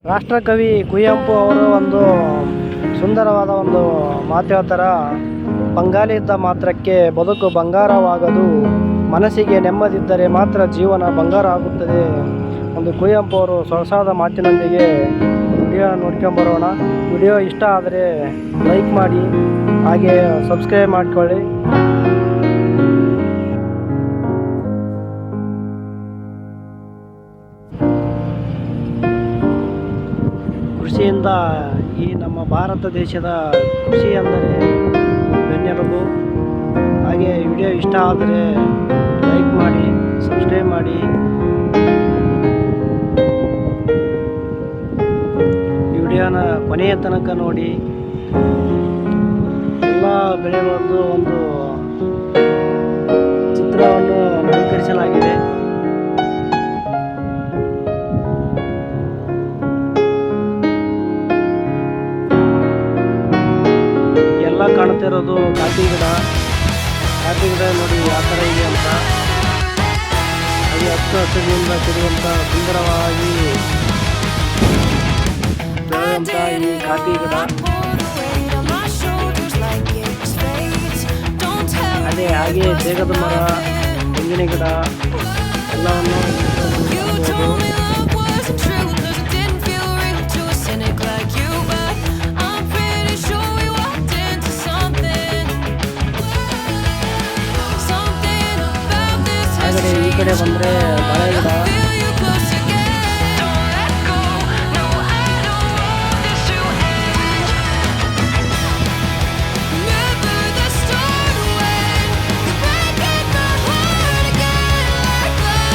ರಾಷ್ಟ್ರಕವಿ ಕುವೆಂಪು ಅವರು ಒಂದು ಸುಂದರವಾದ ಒಂದು ಮಾತು ಹೇಳ್ತಾರೆ. ಬಂಗಾಲಿ ಇದ್ದ ಮಾತ್ರಕ್ಕೆ ಬದುಕು ಬಂಗಾರವಾಗದು, ಮನಸ್ಸಿಗೆ ನೆಮ್ಮದಿದ್ದರೆ ಮಾತ್ರ ಜೀವನ ಬಂಗಾರ ಆಗುತ್ತದೆ. ಒಂದು ಕುವೆಂಪು ಅವರು ಸೊಗಸಾದ ಮಾತಿನೊಂದಿಗೆ ವಿಡಿಯೋ ನೋಡ್ಕೊಂಬರೋಣ. ವಿಡಿಯೋ ಇಷ್ಟ ಆದರೆ ಲೈಕ್ ಮಾಡಿ, ಹಾಗೆ ಸಬ್ಸ್ಕ್ರೈಬ್ ಮಾಡಿಕೊಳ್ಳಿ. ಕೃಷಿಯಿಂದ ಈ ನಮ್ಮ ಭಾರತ ದೇಶದ ಕೃಷಿ ಅಂದರೆ ಬೆನ್ನೆಲುಬು. ಹಾಗೆ ವಿಡಿಯೋ ಇಷ್ಟ ಆದರೆ ಲೈಕ್ ಮಾಡಿ, ಸಬ್ಸ್ಕ್ರೈಬ್ ಮಾಡಿ. ಈ ವಿಡಿಯೋನ ಕೊನೆಯ ತನಕ ನೋಡಿ. ಎಲ್ಲ ಬೆಳೆಗಳದ್ದು ಒಂದು ಚಿತ್ರವನ್ನು ನವೀಕರಿಸಲಾಗಿದೆ. ಎಲ್ಲ ಕಾಣ್ತಿರೋದು ಕಾಫಿ ಗಿಡ ನೋಡಿ ಯಾವ ಥರ ಇದೆ ಅಂತ. ಹಾಗೆ ಹಸಿರಿನಿಂದ ಕೂಡಿರುವಂಥ ಸುಂದರವಾಗಿ ಬೆಳೆಯುವಂಥ ಈ ಕಾಫಿ ಗಿಡ, ಹಾಗೆ ತೇಗದ ಮರ, ತೆಂಗಿನ ಗಿಡ ಎಲ್ಲವನ್ನು ಹಾಗೆ ಈ ಕಡೆ ಬಂದರೆ ಬಾಳೆ ಗಿಡ,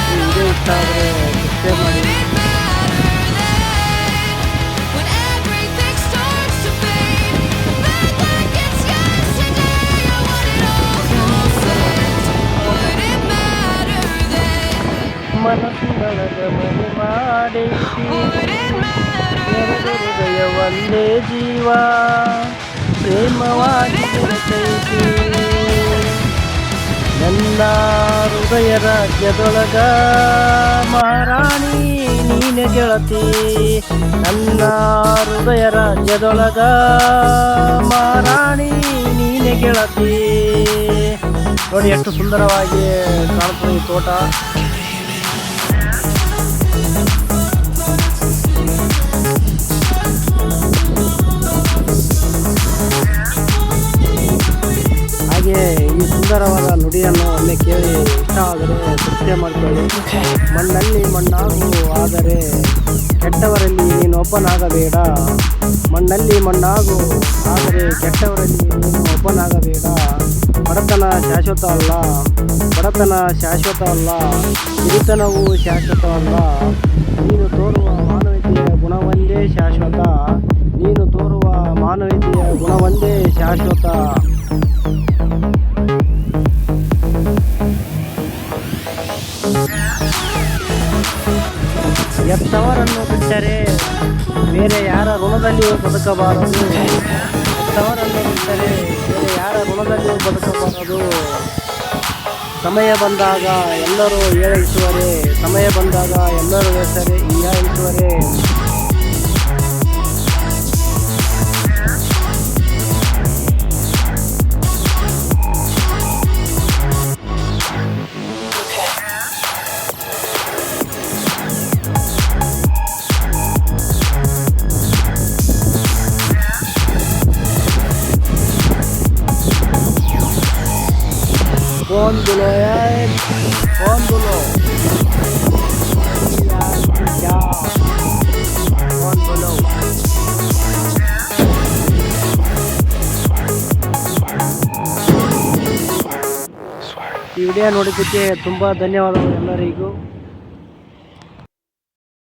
ವಿಡಿಯೋ ಇಷ್ಟ ಆದರೆ ಸಬ್ಸ್ಕ್ರೈಬ್ ಮಾಡಿ. ಮನಸ್ಸಿನೊಳಗ ಮನೆ ಮಾಡೈತಿ ಎರಡು ಹೃದಯ ಒಂದೇ ಜೀವ ಪ್ರೇಮವಾಗಿ ಬೆರೆತೈತಿ. ನನ್ನ ಹೃದಯ ರಾಜ್ಯದೊಳಗ ಮಹಾರಾಣಿ ನೀನೆ ಗೆಳತಿ. ನನ್ನ ಹೃದಯ ರಾಜ್ಯದೊಳಗ ಮಹಾರಾಣಿ ನೀನೆ ಗೆಳತಿ. ನೋಡಿ ಎಷ್ಟು ಸುಂದರವಾಗಿ ಕಾಣ್ತದೆ ಈ ತೋಟ. ಹಾಗೆ ಈ ಸುಂದರವಾದ ನುಡಿಯನ್ನು ಒಮ್ಮೆ ಕೇಳಿ ಇಷ್ಟ ಆದರೆ ಸಬ್ಸ್ಕ್ರೈಬ್ ಮಾಡಿಕೊಳ್ಳಿ. ಮಣ್ಣಲ್ಲಿ ಮಣ್ಣಾಗು ಆದರೆ ಕೆಟ್ಟವರಲ್ಲಿ ನೀನು ಒಬ್ಬನಾಗಬೇಡ. ಮಣ್ಣಲ್ಲಿ ಮಣ್ಣಾಗು ಆದರೆ ಕೆಟ್ಟವರಲ್ಲಿ ನೀನು ಒಬ್ಬನಾಗಬೇಡ. ಬಡತನ ಶಾಶ್ವತ ಅಲ್ಲ, ಬಡತನ ಶಾಶ್ವತ ಅಲ್ಲ, ಹಿರಿತನವು ಶಾಶ್ವತವಲ್ಲ. ನೀನು ತೋರುವ ಮಾನವೀಯತೆಯ ಗುಣವೊಂದೇ ಶಾಶ್ವತ. ನೀನು ತೋರುವ ಮಾನವೀಯತೆಯ ಗುಣವೊಂದೇ ಶಾಶ್ವತ. ಎತ್ತವರನ್ನು ಬಿಟ್ಟರೆ ಬೇರೆ ಯಾರ ಋಣದಲ್ಲಿಯೂ ಬದುಕಬಾರದು. ಎತ್ತವರನ್ನು ಬಿಟ್ಟರೆ ಬೇರೆ ಯಾರ ಋಣದಲ್ಲಿಯೂ ಬದುಕಬಾರದು. ಸಮಯ ಬಂದಾಗ ಎಲ್ಲರೂ ಏಳಿಸುವರೆ, ಸಮಯ ಬಂದಾಗ ಎಲ್ಲರೂ ಏಳಿಸುವರೆ. Póndulo, póndulo. Ya, póndulo. ಈ ವಿಡಿಯೋ ನೋಡಿದ್ದಕ್ಕೆ ತುಂಬ ಧನ್ಯವಾದಗಳು ಎಲ್ಲರಿಗೂ.